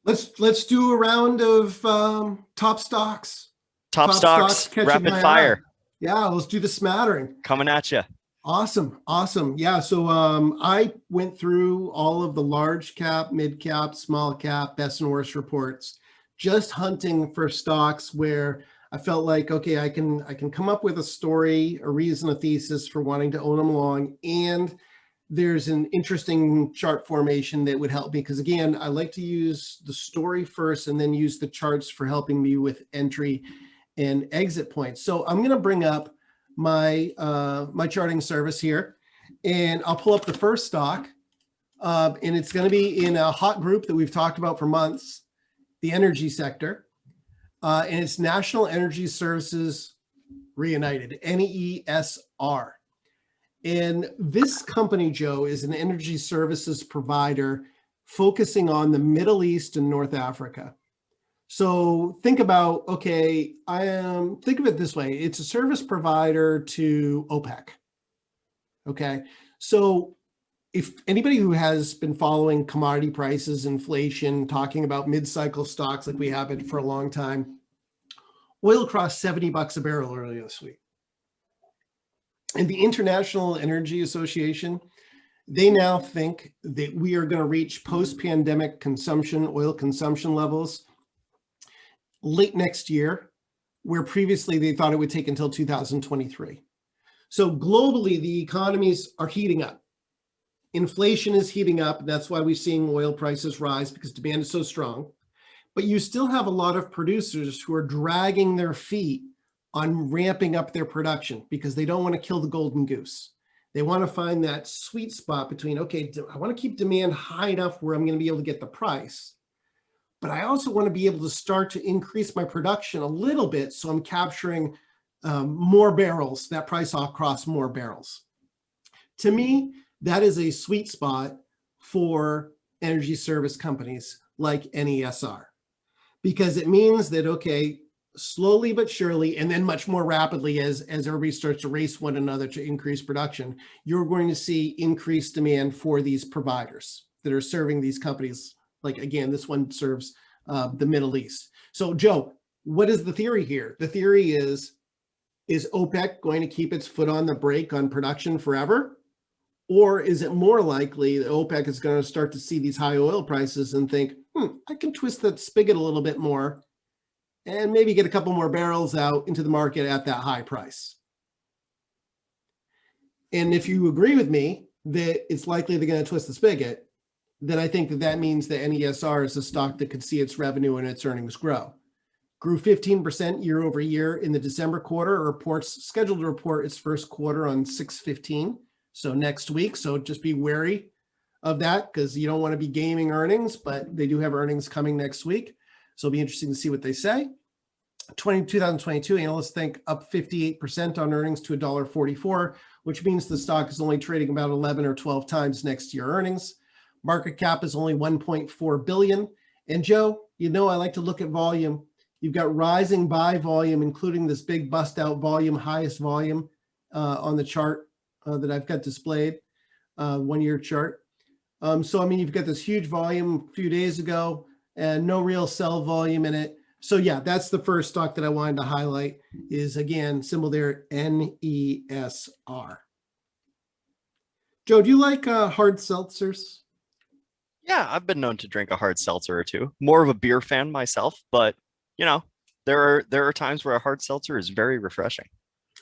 Let's do a round of top stocks. Top stocks, catching rapid my fire. eye. Yeah, let's do the smattering. Coming at you. Awesome. Yeah, so I went through all of the large cap, mid cap, small cap, best and worst reports, just hunting for stocks where I felt like, okay, I can come up with a story, a reason, a thesis for wanting to own them long, and there's an interesting chart formation that would help me, because again, I like to use the story first and then use the charts for helping me with entry and exit points. So I'm going to bring up my my charting service here, and I'll pull up the first stock, and it's going to be in a hot group that we've talked about for months, the energy sector, and it's National Energy Services Reunited, NESR. And this company, Joe, is an energy services provider focusing on the Middle East and North Africa. So think about, okay, think of it this way. It's a service provider to OPEC. Okay. So if anybody who has been following commodity prices, inflation, talking about mid-cycle stocks like we have it for a long time, oil crossed $70 a barrel earlier this week. And the International Energy Association, they now think that we are going to reach post-pandemic oil consumption levels late next year, where previously they thought it would take until 2023. So globally, the economies are heating up. Inflation is heating up. That's why we're seeing oil prices rise, because demand is so strong. But you still have a lot of producers who are dragging their feet on ramping up their production because they don't want to kill the golden goose. They want to find that sweet spot between, okay, I want to keep demand high enough where I'm going to be able to get the price, but I also want to be able to start to increase my production a little bit so I'm capturing more barrels, that price across more barrels. To me, that is a sweet spot for energy service companies like NESR, because it means that, okay, slowly but surely, and then much more rapidly as everybody starts to race one another to increase production, you're going to see increased demand for these providers that are serving these companies. Like, again, this one serves the Middle East. So Joe, what is the theory here? The theory is OPEC going to keep its foot on the brake on production forever? Or is it more likely that OPEC is going to start to see these high oil prices and think, I can twist that spigot a little bit more and maybe get a couple more barrels out into the market at that high price? And if you agree with me that it's likely they're going to twist the spigot, then I think that means that NESR is a stock that could see its revenue and its earnings grow. Grew 15% year over year in the December quarter. Scheduled to report its first quarter on 6/15, so next week. So just be wary of that, because you don't want to be gaming earnings, but they do have earnings coming next week. So it'll be interesting to see what they say. 2022, analysts think up 58% on earnings to $1.44, which means the stock is only trading about 11 or 12 times next year earnings. Market cap is only 1.4 billion. And Joe, you know I like to look at volume. You've got rising buy volume, including this big bust out volume, highest volume on the chart that I've got displayed, 1 year chart. So, I mean, you've got this huge volume a few days ago and no real sell volume in it. So yeah, that's the first stock that I wanted to highlight, is, again, symbol there, NESR. Joe, do you like hard seltzers? Yeah, I've been known to drink a hard seltzer or two. More of a beer fan myself, but you know, there are times where a hard seltzer is very refreshing.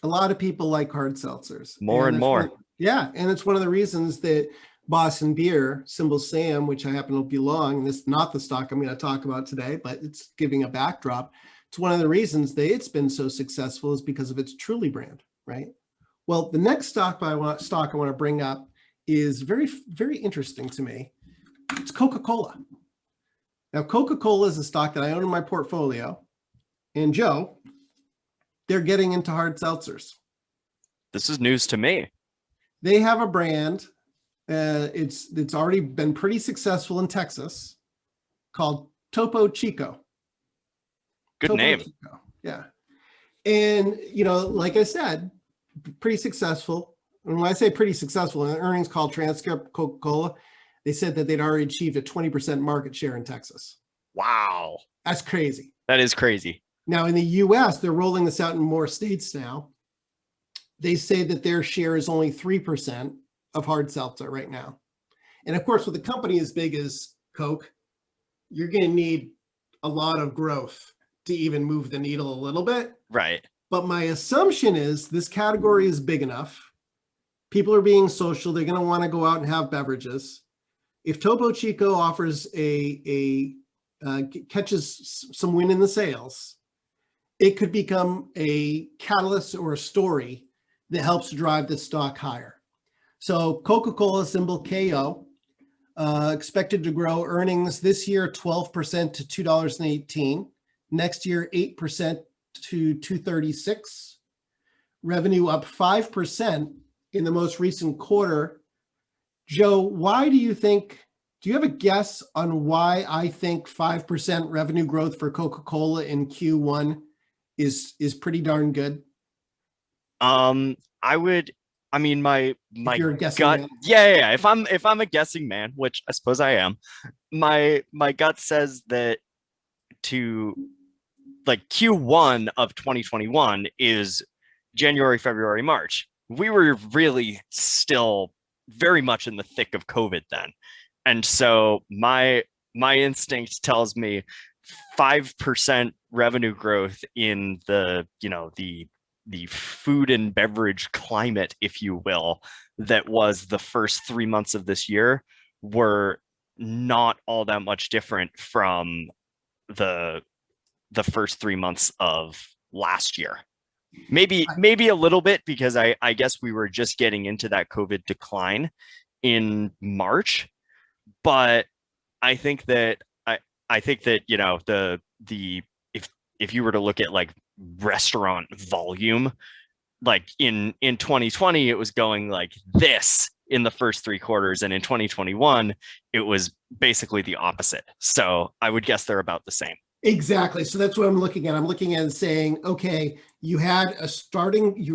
A lot of people like hard seltzers. More and more. Yeah, and it's one of the reasons that Boston Beer, symbol SAM, which I happen to belong, and this is not the stock I'm going to talk about today, but it's giving a backdrop. It's one of the reasons that it's been so successful is because of its Truly brand, right? Well, the next stock I want to bring up is very, very interesting to me. It's Coca-Cola. Now, Coca-Cola is a stock that I own in my portfolio, and Joe, they're getting into hard seltzers. This is news to me. They have a brand. It's already been pretty successful in Texas, called Topo Chico. Good name. Chico. Yeah. And, you know, like I said, pretty successful. And when I say pretty successful, in the earnings call transcript, Coca-Cola, they said that they'd already achieved a 20% market share in Texas. Wow. That's crazy. That is crazy. Now in the US, they're rolling this out in more states now. They say that their share is only 3% of hard seltzer right now. And of course, with a company as big as Coke, you're going to need a lot of growth to even move the needle a little bit. Right. But my assumption is this category is big enough. People are being social. They're going to want to go out and have beverages. If Topo Chico offers catches some win in the sales, it could become a catalyst or a story that helps drive the stock higher. So Coca-Cola, symbol KO, expected to grow earnings this year 12% to $2.18. Next year, 8% to $2.36. Revenue up 5% in the most recent quarter. Joe, why do you have a guess on why I think 5% revenue growth for Coca-Cola in Q1 is pretty darn good? My You're a guessing gut, man. yeah. If I'm a guessing man, which I suppose I am, my gut says that to like Q1 of 2021 is January, February, March. We were really still very much in the thick of COVID then. And so my instinct tells me 5% revenue growth in the food and beverage climate, if you will, that was the first 3 months of this year were not all that much different from the first 3 months of last year. Maybe a little bit, because I guess we were just getting into that COVID decline in March. But I think that if you were to look at like restaurant volume, like in 2020 it was going like this in the first 3 quarters, and in 2021 it was basically the opposite. So I would guess they're about the same. Exactly. So that's what I'm looking at. I'm looking at and saying, okay, you were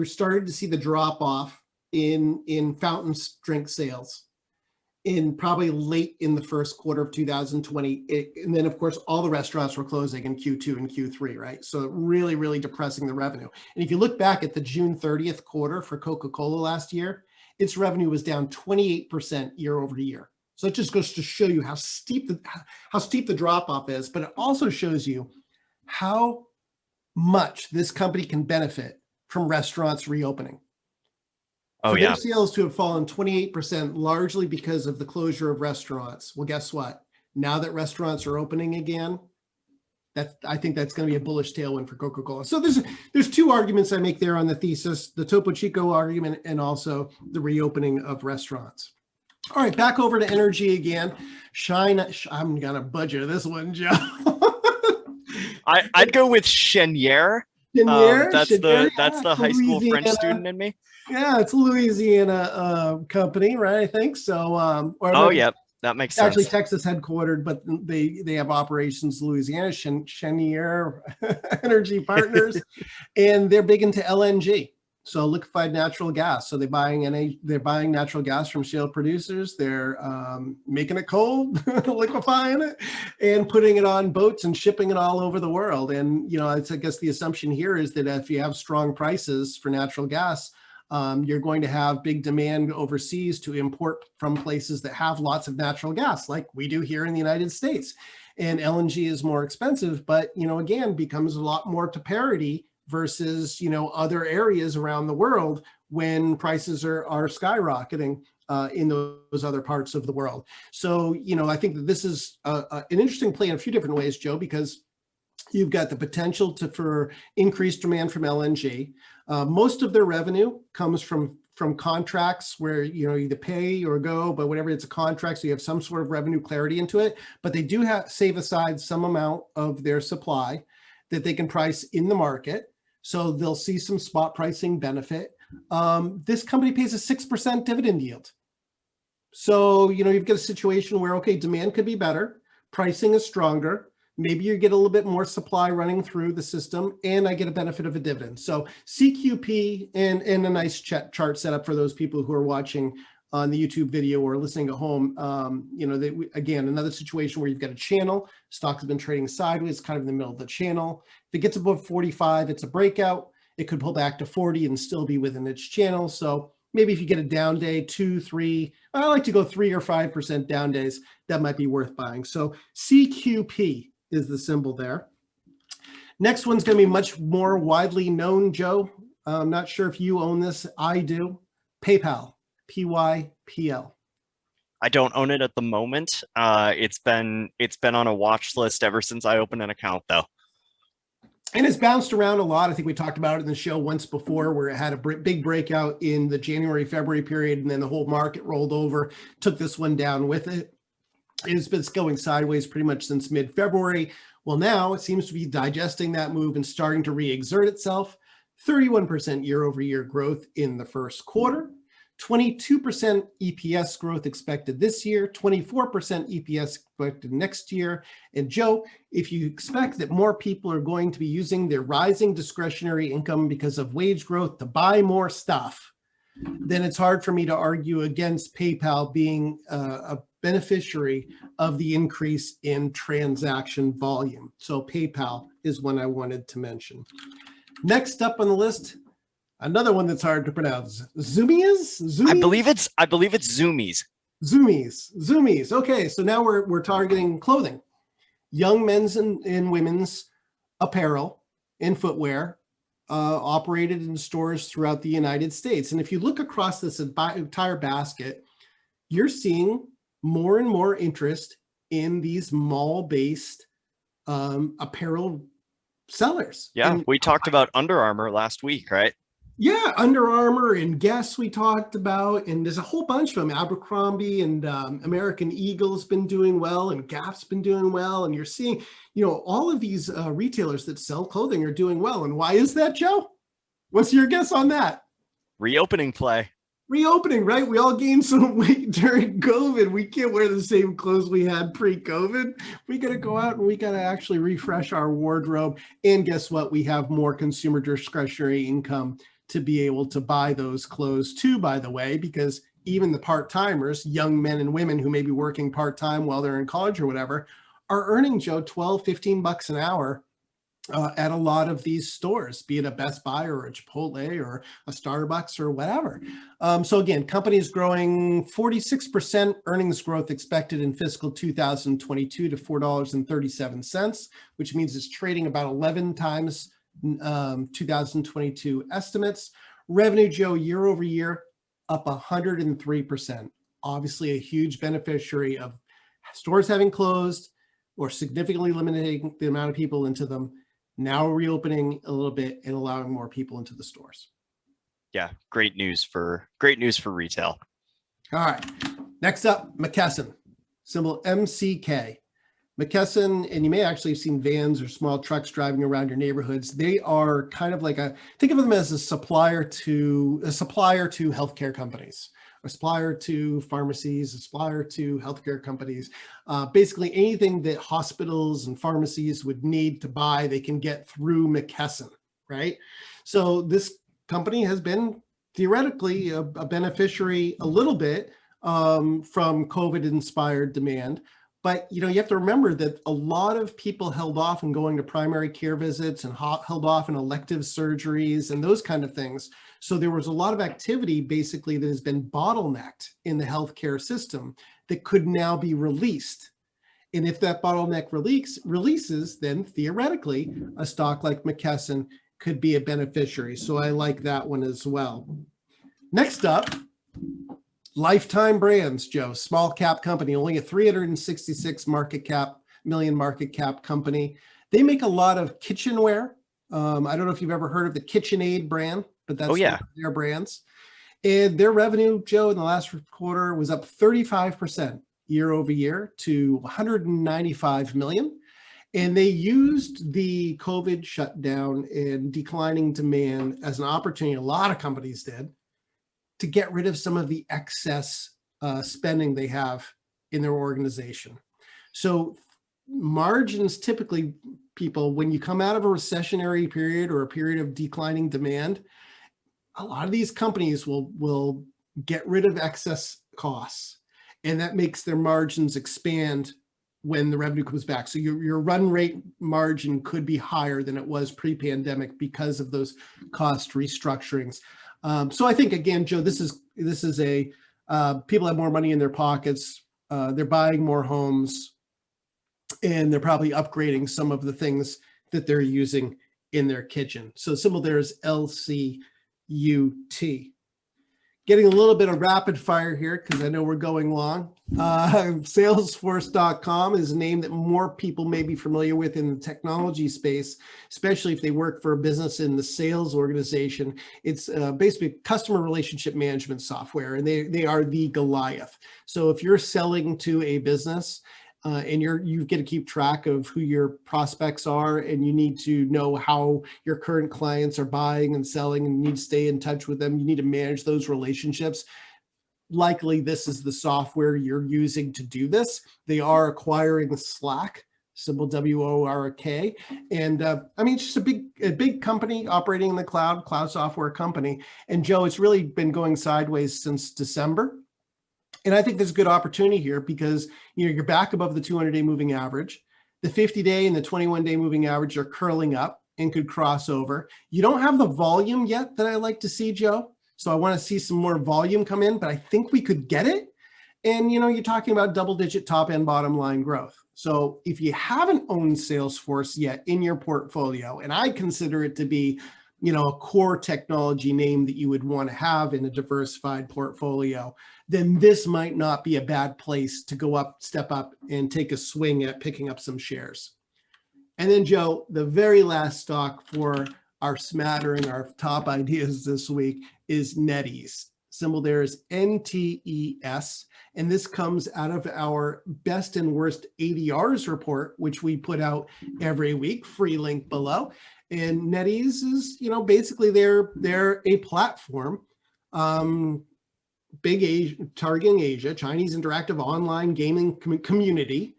starting to see the drop off in fountain drink sales in probably late in the first quarter of 2020. And then of course, all the restaurants were closing in Q2 and Q3, right? So really, really depressing the revenue. And if you look back at the June 30th quarter for Coca-Cola last year, its revenue was down 28% year over year. So it just goes to show you how steep the drop off is, but it also shows you how much this company can benefit from restaurants reopening. For their sales to have fallen 28%, largely because of the closure of restaurants. Well, guess what? Now that restaurants are opening again, I think that's going to be a bullish tailwind for Coca-Cola. So there's 2 arguments I make there on the thesis: the Topo Chico argument and also the reopening of restaurants. All right, back over to energy again. I'm gonna butcher this one, Joe. I'd go with Cheniere. Cheniere? That's the high school French student in me. Yeah, it's a Louisiana company, right? I think so. Yep, that makes sense. Actually, Texas headquartered, but they have operations in Louisiana. Cheniere Energy Partners, and they're big into LNG. So liquefied natural gas. So they're buying natural gas from shale producers. They're making it cold, liquefying it, and putting it on boats and shipping it all over the world. And I guess the assumption here is that if you have strong prices for natural gas, you're going to have big demand overseas to import from places that have lots of natural gas, like we do here in the United States. And LNG is more expensive, but again, becomes a lot more to parity versus other areas around the world when prices are skyrocketing in those other parts of the world. So I think that this is an interesting play in a few different ways, Joe, because you've got the potential for increased demand from LNG. Most of their revenue comes from contracts where either pay or go, but whatever, it's a contract, so you have some sort of revenue clarity into it. But they do save aside some amount of their supply that they can price in the market. So they'll see some spot pricing benefit. This company pays a 6% dividend yield. So, you've got a situation where, okay, demand could be better, pricing is stronger, maybe you get a little bit more supply running through the system, and I get a benefit of a dividend. So CQP and a nice chart set up for those people who are watching on the YouTube video or listening at home, again, another situation where you've got a channel, stock has been trading sideways, kind of in the middle of the channel. If it gets above 45, it's a breakout. It could pull back to 40 and still be within its channel. So maybe if you get a down day, 2, 3, I like to go 3 or 5% down days, that might be worth buying. So CQP is the symbol there. Next one's going to be much more widely known, Joe. I'm not sure if you own this. I do. PayPal, PYPL. I don't own it at the moment. It's been on a watch list ever since I opened an account, though. And it's bounced around a lot. I think we talked about it in the show once before, where it had a big breakout in the January, February period, and then the whole market rolled over, took this one down with it. It's been going sideways pretty much since mid-February. Well, now it seems to be digesting that move and starting to re-exert itself. 31% year-over-year growth in the first quarter. 22% EPS growth expected this year, 24% EPS expected next year. And Joe, if you expect that more people are going to be using their rising discretionary income because of wage growth to buy more stuff, then it's hard for me to argue against PayPal being a beneficiary of the increase in transaction volume. So PayPal is one I wanted to mention. Next up on the list, another one that's hard to pronounce. Zumiez? I believe it's Zumiez. Zumiez. Okay, so now we're targeting clothing, young men's and women's apparel and footwear, operated in stores throughout the United States. And if you look across this entire basket, you're seeing more and more interest in these mall-based apparel sellers. Yeah, and we talked about Under Armour last week, right? Yeah, Under Armour and Guess we talked about, and there's a whole bunch of them. Abercrombie and American Eagle's been doing well, and Gap's been doing well, and you're seeing, all of these retailers that sell clothing are doing well. And why is that, Joe? What's your guess on that? Reopening play. Reopening, right? We all gained some weight during COVID. We can't wear the same clothes we had pre-COVID. We got to go out and we got to actually refresh our wardrobe. And guess what? We have more consumer discretionary income to be able to buy those clothes too, by the way, because even the part-timers, young men and women who may be working part-time while they're in college or whatever, are earning, Joe, 12, 15 bucks an hour at a lot of these stores, be it a Best Buy or a Chipotle or a Starbucks or whatever. So again, companies growing 46% earnings growth expected in fiscal 2022 to $4.37, which means it's trading about 11 times 2022 estimates. Revenue, Joe, year over year, up 103%. Obviously a huge beneficiary of stores having closed or significantly limiting the amount of people into them, now reopening a little bit and allowing more people into the stores. Yeah, great news for retail. All right, next up, McKesson, symbol MCK. McKesson, and you may actually have seen vans or small trucks driving around your neighborhoods. They are kind of like think of them as a supplier to healthcare companies, a supplier to pharmacies, a supplier to healthcare companies. Basically anything that hospitals and pharmacies would need to buy, they can get through McKesson, right? So this company has been theoretically a beneficiary a little bit from COVID-inspired demand. But you have to remember that a lot of people held off in going to primary care visits and held off in elective surgeries and those kind of things. So there was a lot of activity basically that has been bottlenecked in the healthcare system that could now be released. And if that bottleneck releases, then theoretically a stock like McKesson could be a beneficiary. So I like that one as well. Next up, Lifetime Brands, Joe, small cap company, only a 366 million market cap company. They make a lot of kitchenware. I don't know if you've ever heard of the KitchenAid brand, but that's their brands. And their revenue, Joe, in the last quarter was up 35% year over year to 195 million. And they used the COVID shutdown and declining demand as an opportunity, a lot of companies did, to get rid of some of the excess spending they have in their organization. So margins typically, people, when you come out of a recessionary period or a period of declining demand, a lot of these companies will get rid of excess costs, and that makes their margins expand when the revenue comes back. So your run rate margin could be higher than it was pre-pandemic because of those cost restructurings. So I think, again, Joe, this is a people have more money in their pockets. They're buying more homes, and they're probably upgrading some of the things that they're using in their kitchen. So symbol there is LCUT. Getting a little bit of rapid fire here because I know we're going long. Salesforce.com is a name that more people may be familiar with in the technology space, especially if they work for a business in the sales organization. It's basically customer relationship management software, and they are the Goliath. So if you're selling to a business, and you get to keep track of who your prospects are, and you need to know how your current clients are buying and selling, and you need to stay in touch with them. You need to manage those relationships. Likely this is the software you're using to do this. They are acquiring Slack, symbol WORK. And I mean, it's just a big company operating in the cloud software company. And Joe, it's really been going sideways since December. And I think there's a good opportunity here because you're back above the 200-day moving average. The 50-day and the 21-day moving average are curling up and could cross over. You don't have the volume yet that I like to see, Joe. So I want to see some more volume come in, but I think we could get it. And you're talking about double-digit top and bottom line growth. So if you haven't owned Salesforce yet in your portfolio, and I consider it to be a core technology name that you would want to have in a diversified portfolio, then this might not be a bad place to step up and take a swing at picking up some shares. And then Joe, the very last stock for our smattering, our top ideas this week is NetEase. Symbol there is NTES. And this comes out of our best and worst ADRs report, which we put out every week, free link below. And NetEase is, basically they're a platform, big Asia, targeting Asia, Chinese interactive online gaming community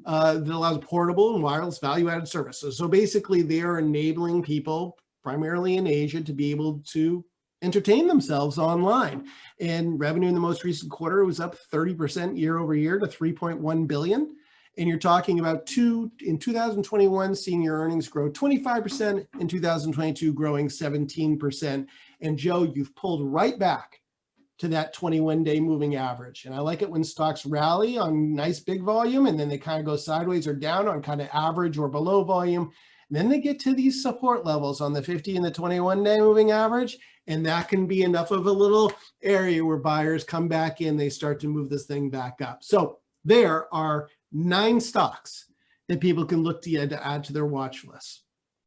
that allows portable and wireless value-added services. So basically they are enabling people primarily in Asia to be able to entertain themselves online. And revenue in the most recent quarter was up 30% year over year to 3.1 billion. And you're talking about in 2021, seeing your earnings grow 25%, in 2022 growing 17%. And Joe, you've pulled right back to that 21-day moving average. And I like it when stocks rally on nice big volume, and then they kind of go sideways or down on kind of average or below volume. And then they get to these support levels on the 50 and the 21-day moving average. And that can be enough of a little area where buyers come back in, they start to move this thing back up. So there are 9 stocks that people can look to add to their watch list.